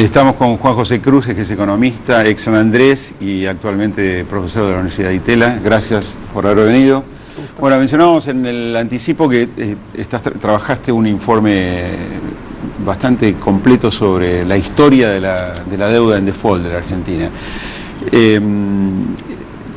Estamos con Juan José Cruz, que es economista, ex San Andrés y actualmente profesor de la Universidad de Itela. Gracias por haber venido. Bueno, mencionábamos en el anticipo que trabajaste un informe bastante completo sobre la historia de la deuda en default de la Argentina.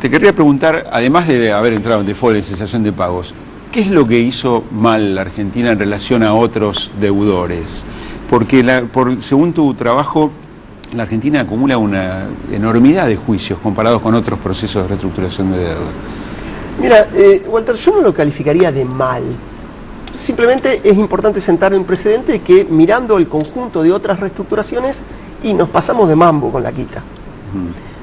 Te querría preguntar, además de haber entrado en default en cesación de pagos, ¿qué es lo que hizo mal la Argentina en relación a otros deudores? Porque según tu trabajo, la Argentina acumula una enormidad de juicios comparados con otros procesos de reestructuración de deuda. Mira, Walter, yo no lo calificaría de mal. Simplemente es importante sentar un precedente de que mirando el conjunto de otras reestructuraciones y nos pasamos de mambo con la quita.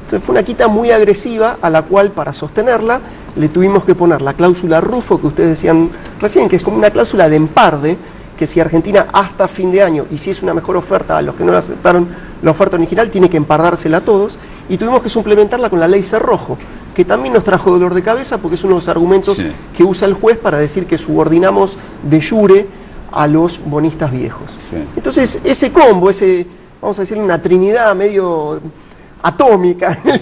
Entonces fue una quita muy agresiva a la cual para sostenerla le tuvimos que poner la cláusula Rufo que ustedes decían recién, que es como una cláusula de emparde, que si Argentina hasta fin de año hiciese una mejor oferta a los que no le aceptaron la oferta original, tiene que empardársela a todos, y tuvimos que suplementarla con la ley Cerrojo, que también nos trajo dolor de cabeza porque es uno de los argumentos que usa el juez para decir que subordinamos de jure a los bonistas viejos. Entonces ese combo, vamos a decirle una trinidad medio atómica en el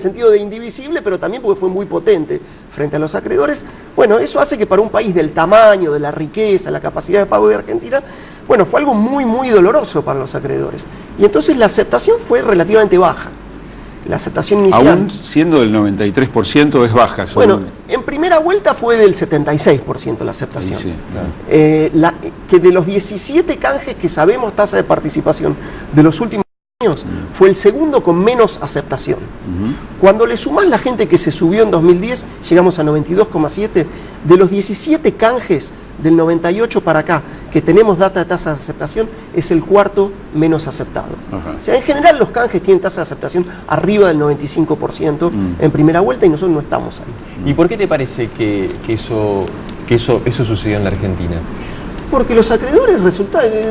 sentido de indivisible, pero también porque fue muy potente frente a los acreedores. Bueno, eso hace que para un país del tamaño, de la riqueza, la capacidad de pago de Argentina, bueno, fue algo muy, muy doloroso para los acreedores. Y entonces la aceptación fue relativamente baja. La aceptación inicial... Aún siendo del 93% es baja. Bueno, en primera vuelta fue del 76% la aceptación. Sí, claro. Que de los 17 canjes que sabemos tasa de participación de los últimos años, fue el segundo con menos aceptación. Cuando le sumás la gente que se subió en 2010, llegamos a 92,7. De los 17 canjes del 98 para acá, que tenemos data de tasa de aceptación, es el cuarto menos aceptado. O sea, en general los canjes tienen tasa de aceptación arriba del 95% en primera vuelta y nosotros no estamos ahí. ¿Y por qué te parece que eso sucedió en la Argentina? Porque los acreedores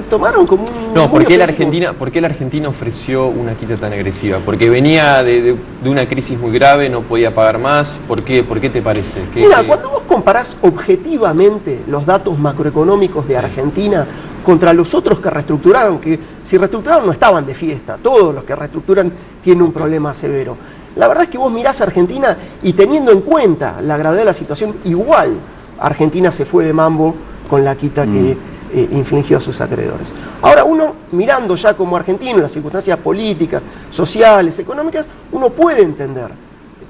tomaron como un... No, ¿por qué la Argentina ofreció una quita tan agresiva? ¿Porque venía de una crisis muy grave, no podía pagar más? ¿Por qué te parece? Mira, cuando vos comparás objetivamente los datos macroeconómicos de Argentina contra los otros que reestructuraron, que si reestructuraron no estaban de fiesta, todos los que reestructuran tienen un problema severo. La verdad es que vos mirás a Argentina y teniendo en cuenta la gravedad de la situación, igual Argentina se fue de mambo con la quita que infligió a sus acreedores. Ahora uno, mirando ya como argentino, las circunstancias políticas, sociales, económicas, uno puede entender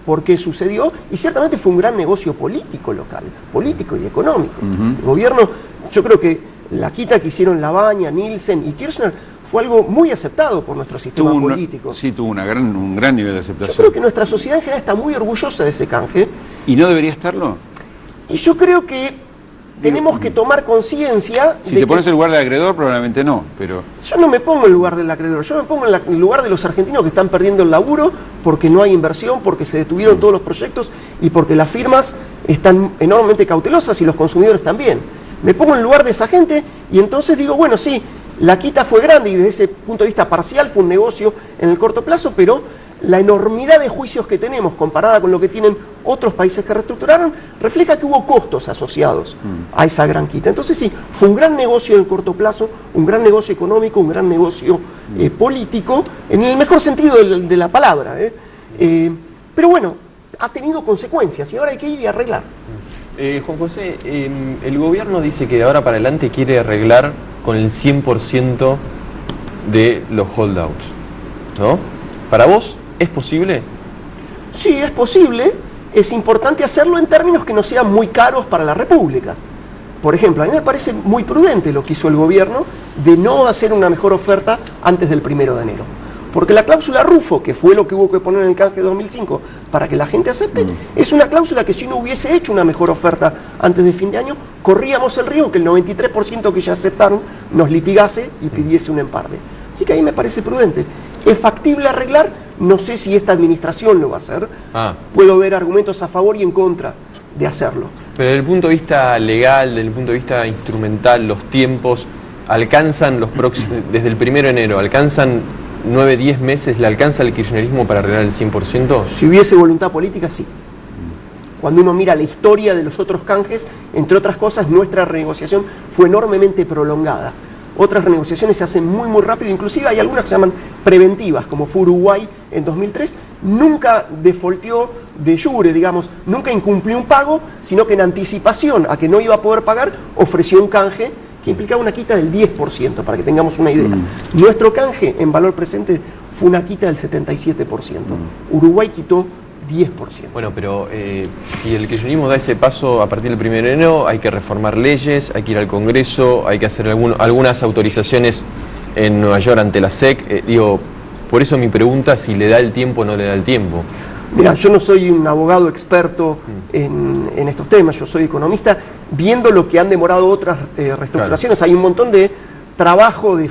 por qué sucedió, y ciertamente fue un gran negocio político local, político y económico. El gobierno, yo creo que la quita que hicieron Labaña, Nielsen y Kirchner fue algo muy aceptado por nuestro sistema político. Sí, tuvo un gran nivel de aceptación. Yo creo que nuestra sociedad en general está muy orgullosa de ese canje. ¿Y no debería estarlo? Y yo creo que tenemos que tomar conciencia. Si te pones en el lugar del acreedor, probablemente no, pero... Yo no me pongo en el lugar del acreedor, yo me pongo en el lugar de los argentinos que están perdiendo el laburo porque no hay inversión, porque se detuvieron todos los proyectos y porque las firmas están enormemente cautelosas y los consumidores también. Me pongo en el lugar de esa gente y entonces digo, bueno, sí, la quita fue grande y desde ese punto de vista parcial fue un negocio en el corto plazo, pero la enormidad de juicios que tenemos comparada con lo que tienen otros países que reestructuraron, refleja que hubo costos asociados a esa gran quita. Entonces sí, fue un gran negocio en el corto plazo, un gran negocio económico, un gran negocio político, en el mejor sentido de la palabra. Pero bueno, ha tenido consecuencias y ahora hay que ir y arreglar. Juan José, el gobierno dice que de ahora para adelante quiere arreglar con el 100% de los holdouts, ¿no? ¿Para vos es posible? Sí, es posible. Es importante hacerlo en términos que no sean muy caros para la República. Por ejemplo, a mí me parece muy prudente lo que hizo el gobierno de no hacer una mejor oferta antes del 1 de enero. Porque la cláusula Rufo, que fue lo que hubo que poner en el canje de 2005 para que la gente acepte, es una cláusula que si uno hubiese hecho una mejor oferta antes de fin de año, corríamos el riesgo que el 93% que ya aceptaron nos litigase y pidiese un emparde. Así que ahí me parece prudente. ¿Es factible arreglar? No sé si esta administración lo va a hacer. Puedo ver argumentos a favor y en contra de hacerlo. Pero desde el punto de vista legal, desde el punto de vista instrumental, los tiempos, ¿alcanzan desde el 1 de enero, alcanzan 9, 10 meses, le alcanza el kirchnerismo para arreglar el 100%? Si hubiese voluntad política, sí. Cuando uno mira la historia de los otros canjes, entre otras cosas, nuestra renegociación fue enormemente prolongada. otras renegociaciones se hacen muy rápido, inclusive hay algunas que se llaman preventivas, como fue Uruguay en 2003, nunca defaulteó de jure, digamos, nunca incumplió un pago, sino que en anticipación a que no iba a poder pagar, ofreció un canje que implicaba una quita del 10%, para que tengamos una idea. Nuestro canje en valor presente fue una quita del 77%. Uruguay quitó 10%. Bueno, pero si el kirchnerismo da ese paso a partir del 1 de enero, hay que reformar leyes, hay que ir al Congreso, hay que hacer algunas autorizaciones en Nueva York ante la SEC. Por eso mi pregunta, si le da el tiempo o no le da el tiempo. Mira, yo no soy un abogado experto en estos temas, yo soy economista, viendo lo que han demorado otras reestructuraciones. Claro. Hay un montón de trabajo de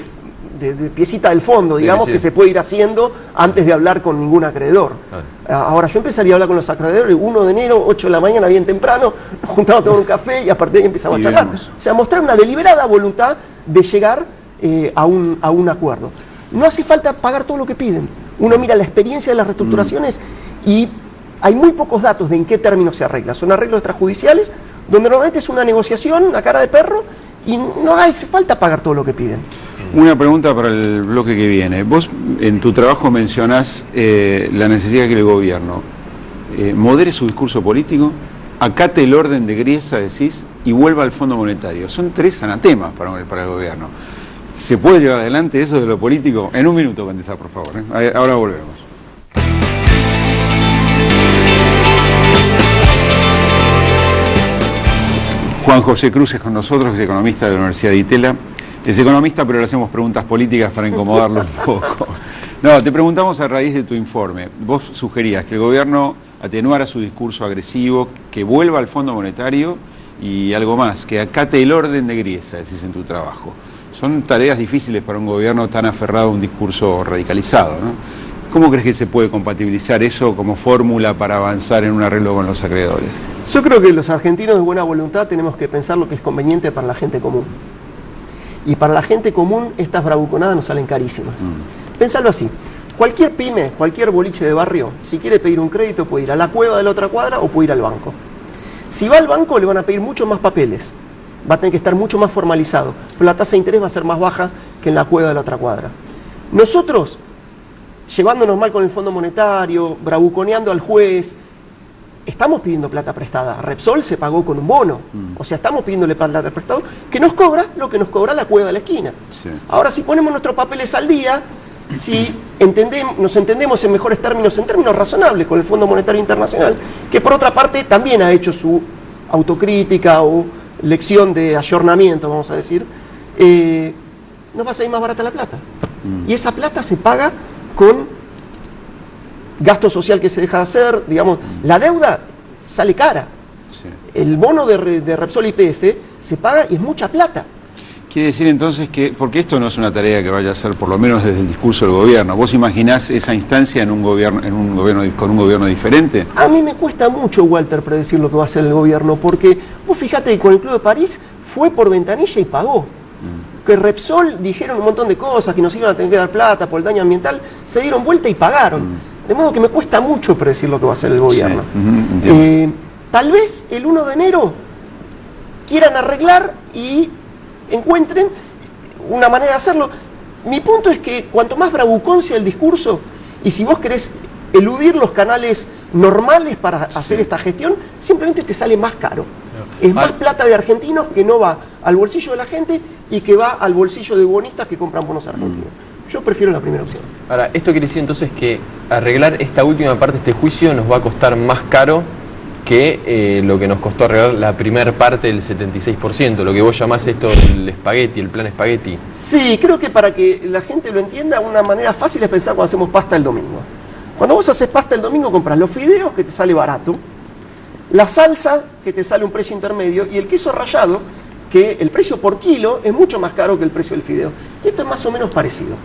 piecita del fondo, digamos, sí. Que se puede ir haciendo antes de hablar con ningún acreedor. Ahora, yo empezaría a hablar con los acreedores 1 de enero, 8 de la mañana, bien temprano, nos juntamos a tomar un café y a partir de ahí empezamos a charlar. O sea, mostrar una deliberada voluntad de llegar a un acuerdo. No hace falta pagar todo lo que piden. Uno mira la experiencia de las reestructuraciones y hay muy pocos datos de en qué términos se arregla. Son arreglos extrajudiciales, donde normalmente es una negociación a cara de perro y no hace falta pagar todo lo que piden. Una pregunta para el bloque que viene. Vos en tu trabajo mencionás la necesidad de que el gobierno modere su discurso político, acate el orden de griesa, decís, y vuelva al Fondo Monetario. Son 3 anatemas para el gobierno. ¿Se puede llevar adelante eso de lo político? En un minuto contestá, por favor. Ahora volvemos. Juan José Cruz es con nosotros, es economista de la Universidad de Itela. Es economista, pero le hacemos preguntas políticas para incomodarlo un poco. No, te preguntamos a raíz de tu informe. Vos sugerías que el gobierno atenuara su discurso agresivo, que vuelva al Fondo Monetario y algo más, que acate el orden de griesa, decís en tu trabajo. Son tareas difíciles para un gobierno tan aferrado a un discurso radicalizado, ¿no? ¿Cómo crees que se puede compatibilizar eso como fórmula para avanzar en un arreglo con los acreedores? Yo creo que los argentinos de buena voluntad tenemos que pensar lo que es conveniente para la gente común. Y para la gente común estas bravuconadas nos salen carísimas. Pensalo así, cualquier pyme, cualquier boliche de barrio, si quiere pedir un crédito puede ir a la cueva de la otra cuadra o puede ir al banco. Si va al banco le van a pedir mucho más papeles, va a tener que estar mucho más formalizado, pero la tasa de interés va a ser más baja que en la cueva de la otra cuadra. Nosotros, llevándonos mal con el Fondo Monetario, bravuconeando al juez, estamos pidiendo plata prestada. Repsol se pagó con un bono. O sea, estamos pidiéndole plata prestada que nos cobra lo que nos cobra la cueva de la esquina. Sí. Ahora, si ponemos nuestros papeles al día, si nos entendemos en mejores términos, en términos razonables con el Fondo Monetario Internacional, que por otra parte también ha hecho su autocrítica o lección de ayornamiento, vamos a decir, nos va a salir más barata la plata. Y esa plata se paga con gasto social que se deja de hacer, digamos, la deuda sale cara. Sí. El bono de Repsol YPF se paga y es mucha plata. Quiere decir entonces que, porque esto no es una tarea que vaya a ser por lo menos desde el discurso del gobierno, ¿vos imaginás esa instancia con un gobierno diferente? A mí me cuesta mucho, Walter, predecir lo que va a hacer el gobierno, porque vos fijate que con el Club de París fue por ventanilla y pagó. Que Repsol dijeron un montón de cosas, que nos iban a tener que dar plata por el daño ambiental, se dieron vuelta y pagaron. De modo que me cuesta mucho predecir lo que va a hacer el gobierno. Sí. Tal vez el 1 de enero quieran arreglar y encuentren una manera de hacerlo. Mi punto es que cuanto más bravucón sea el discurso, y si vos querés eludir los canales normales para hacer esta gestión, simplemente te sale más caro. Es más plata de argentinos que no va al bolsillo de la gente y que va al bolsillo de bonistas que compran bonos argentinos. Yo prefiero la primera opción. Ahora, esto quiere decir entonces que arreglar esta última parte de este juicio nos va a costar más caro que lo que nos costó arreglar la primera parte del 76%, lo que vos llamás esto el espagueti, el plan espagueti. Sí, creo que para que la gente lo entienda, una manera fácil es pensar cuando hacemos pasta el domingo. Cuando vos haces pasta el domingo, compras los fideos, que te sale barato, la salsa, que te sale un precio intermedio, y el queso rallado, que el precio por kilo es mucho más caro que el precio del fideo. Y esto es más o menos parecido.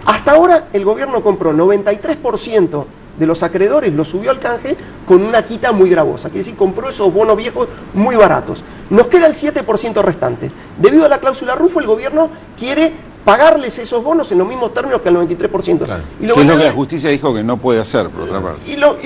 Hasta ahora el gobierno compró 93% de los acreedores, lo subió al canje con una quita muy gravosa. Quiere decir, compró esos bonos viejos muy baratos. Nos queda el 7% restante. Debido a la cláusula Rufo, el gobierno quiere pagarles esos bonos en los mismos términos que al 93%. Claro. Que es lo que la justicia dijo que no puede hacer, por otra parte. Y los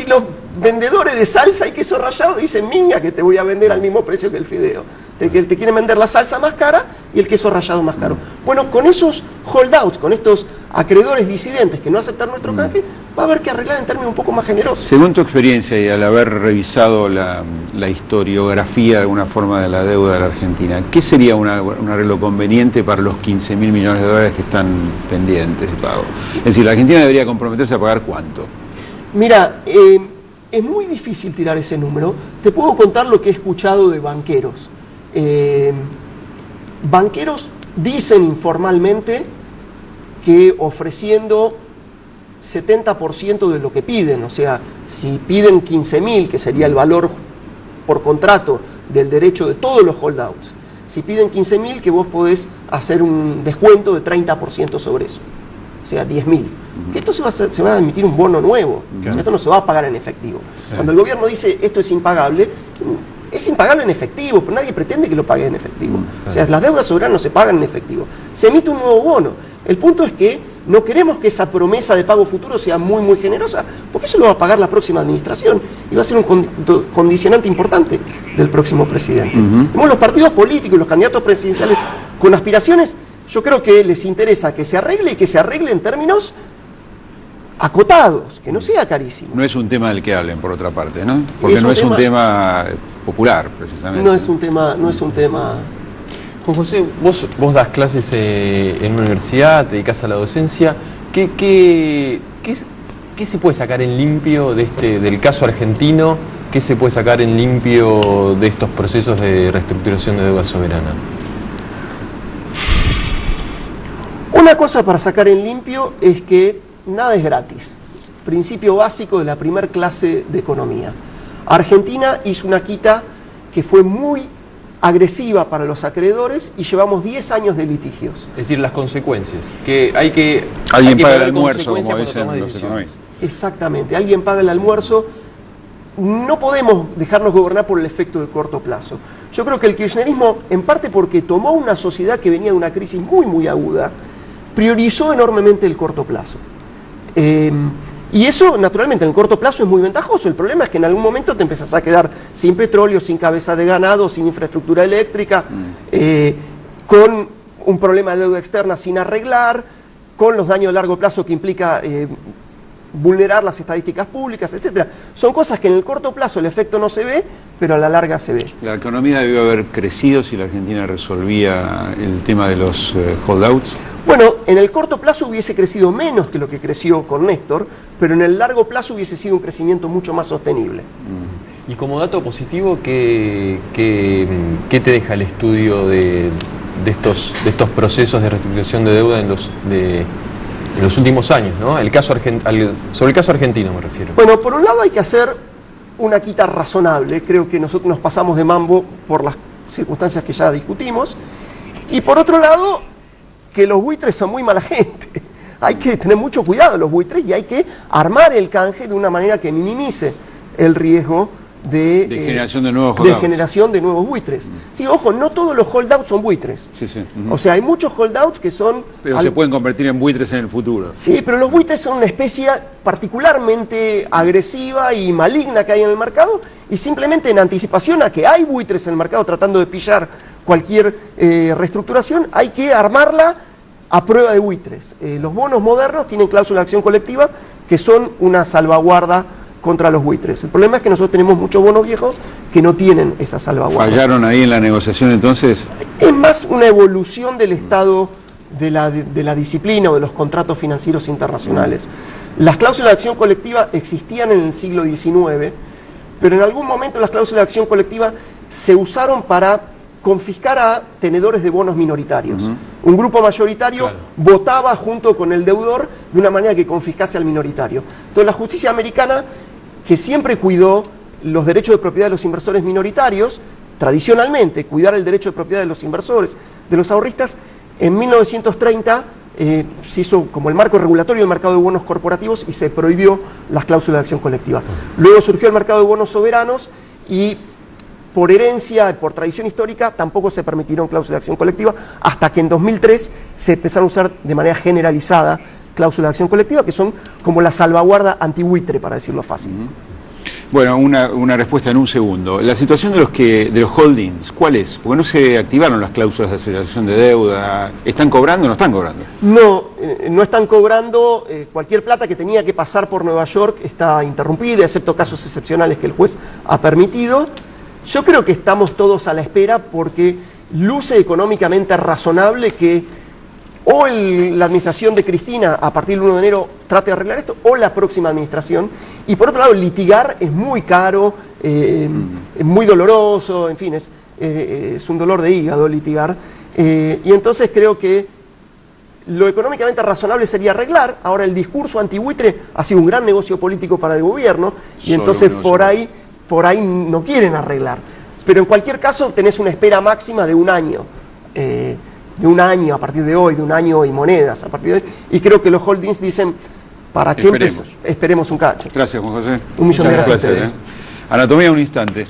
vendedores de salsa y queso rallado dicen, minga, que te voy a vender al mismo precio que el fideo. te quieren vender la salsa más cara y el queso rallado más caro. Bueno, con esos holdouts, con estos acreedores disidentes que no aceptan nuestro canje, va a haber que arreglar en términos un poco más generosos. Según tu experiencia y al haber revisado la historiografía de alguna forma de la deuda de la Argentina, ¿qué sería un arreglo conveniente para los 15.000 millones de dólares que están pendientes de pago? Es decir, la Argentina debería comprometerse a pagar ¿cuánto? Mira, es muy difícil tirar ese número. Te puedo contar lo que he escuchado de banqueros. Banqueros dicen informalmente que ofreciendo 70% de lo que piden, o sea, si piden 15.000, que sería el valor por contrato del derecho de todos los holdouts, si piden 15.000, que vos podés hacer un descuento de 30% sobre eso, o sea, 10.000. Que esto se va a emitir un bono nuevo, o sea, esto no se va a pagar en efectivo. Sí. Cuando el gobierno dice esto es impagable en efectivo, pero nadie pretende que lo pague en efectivo. O sea, las deudas soberanas no se pagan en efectivo. Se emite un nuevo bono. El punto es que no queremos que esa promesa de pago futuro sea muy, muy generosa, porque eso lo va a pagar la próxima administración y va a ser un condicionante importante del próximo presidente. Los partidos políticos, los candidatos presidenciales con aspiraciones, yo creo que les interesa que se arregle y que se arregle en términos acotados, que no sea carísimo. No es un tema del que hablen, por otra parte, ¿no? Porque no es un tema popular, precisamente. No es un tema... Juan José, vos das clases en una universidad, te dedicas a la docencia. ¿Qué se puede sacar en limpio del caso argentino? ¿Qué se puede sacar en limpio de estos procesos de reestructuración de deuda soberana? Una cosa para sacar en limpio es que nada es gratis. Principio básico de la primer clase de economía. Argentina hizo una quita que fue muy agresiva para los acreedores y llevamos 10 años de litigios. Es decir, las consecuencias. Que hay que... Alguien paga el almuerzo, como dicen los economistas. Exactamente, alguien paga el almuerzo. No podemos dejarnos gobernar por el efecto de corto plazo. Yo creo que el kirchnerismo, en parte porque tomó una sociedad que venía de una crisis muy, muy aguda, priorizó enormemente el corto plazo. Y eso, naturalmente, en el corto plazo es muy ventajoso. El problema es que en algún momento te empezás a quedar sin petróleo, sin cabeza de ganado, sin infraestructura eléctrica, con un problema de deuda externa sin arreglar, con los daños de largo plazo que implica vulnerar las estadísticas públicas, etcétera. Son cosas que en el corto plazo el efecto no se ve, pero a la larga se ve. La economía debió haber crecido si la Argentina resolvía el tema de los holdouts. Bueno, en el corto plazo hubiese crecido menos que lo que creció con Néstor, pero en el largo plazo hubiese sido un crecimiento mucho más sostenible. Y como dato positivo, ¿qué te deja el estudio de estos procesos de reestructuración de deuda en los últimos años, ¿no? Sobre el caso argentino me refiero. Bueno, por un lado hay que hacer una quita razonable. Creo que nosotros nos pasamos de mambo por las circunstancias que ya discutimos. Y por otro lado, que los buitres son muy mala gente. Hay que tener mucho cuidado de los buitres y hay que armar el canje de una manera que minimice el riesgo de generación de nuevos holdouts. De generación de nuevos buitres. Sí, ojo, no todos los holdouts son buitres. Sí, sí. O sea, hay muchos holdouts que son... Pero se pueden convertir en buitres en el futuro. Sí, pero los buitres son una especie particularmente agresiva y maligna que hay en el mercado, y simplemente en anticipación a que hay buitres en el mercado tratando de pillar cualquier reestructuración, hay que armarla a prueba de buitres. Los bonos modernos tienen cláusula de acción colectiva que son una salvaguarda contra los buitres. El problema es que nosotros tenemos muchos bonos viejos que no tienen esa salvaguarda. ¿Fallaron ahí en la negociación entonces? Es más una evolución del estado de la disciplina o de los contratos financieros internacionales. Las cláusulas de acción colectiva existían en el siglo XIX, pero en algún momento las cláusulas de acción colectiva se usaron para confiscar a tenedores de bonos minoritarios. Un grupo mayoritario votaba junto con el deudor de una manera que confiscase al minoritario. Entonces la justicia americana, que siempre cuidó los derechos de propiedad de los inversores minoritarios, tradicionalmente cuidar el derecho de propiedad de los inversores, de los ahorristas, en 1930 se hizo como el marco regulatorio del mercado de bonos corporativos y se prohibió las cláusulas de acción colectiva. Luego surgió el mercado de bonos soberanos y por herencia, por tradición histórica, tampoco se permitieron cláusulas de acción colectiva, hasta que en 2003 se empezaron a usar de manera generalizada cláusulas de acción colectiva, que son como la salvaguarda antibuitre, para decirlo fácil. Bueno, una respuesta en un segundo. La situación de los holdings, ¿cuál es? Porque no se activaron las cláusulas de aceleración de deuda. ¿Están cobrando o no están cobrando? No están cobrando. Cualquier plata que tenía que pasar por Nueva York está interrumpida, excepto casos excepcionales que el juez ha permitido. Yo creo que estamos todos a la espera porque luce económicamente razonable que o la administración de Cristina a partir del 1 de enero trate de arreglar esto, o la próxima administración. Y por otro lado, litigar es muy caro, es muy doloroso, en fin, es un dolor de hígado litigar. Y entonces creo que lo económicamente razonable sería arreglar. Ahora el discurso antibuitre ha sido un gran negocio político para el gobierno, y entonces por ahí no quieren arreglar. Pero en cualquier caso tenés una espera máxima de un año. De un año a partir de hoy, de un año y monedas a partir de hoy, y creo que los holdings dicen, ¿para qué esperemos un cacho? Gracias, Juan José. Un millón de gracias a ustedes. Anatomía un instante.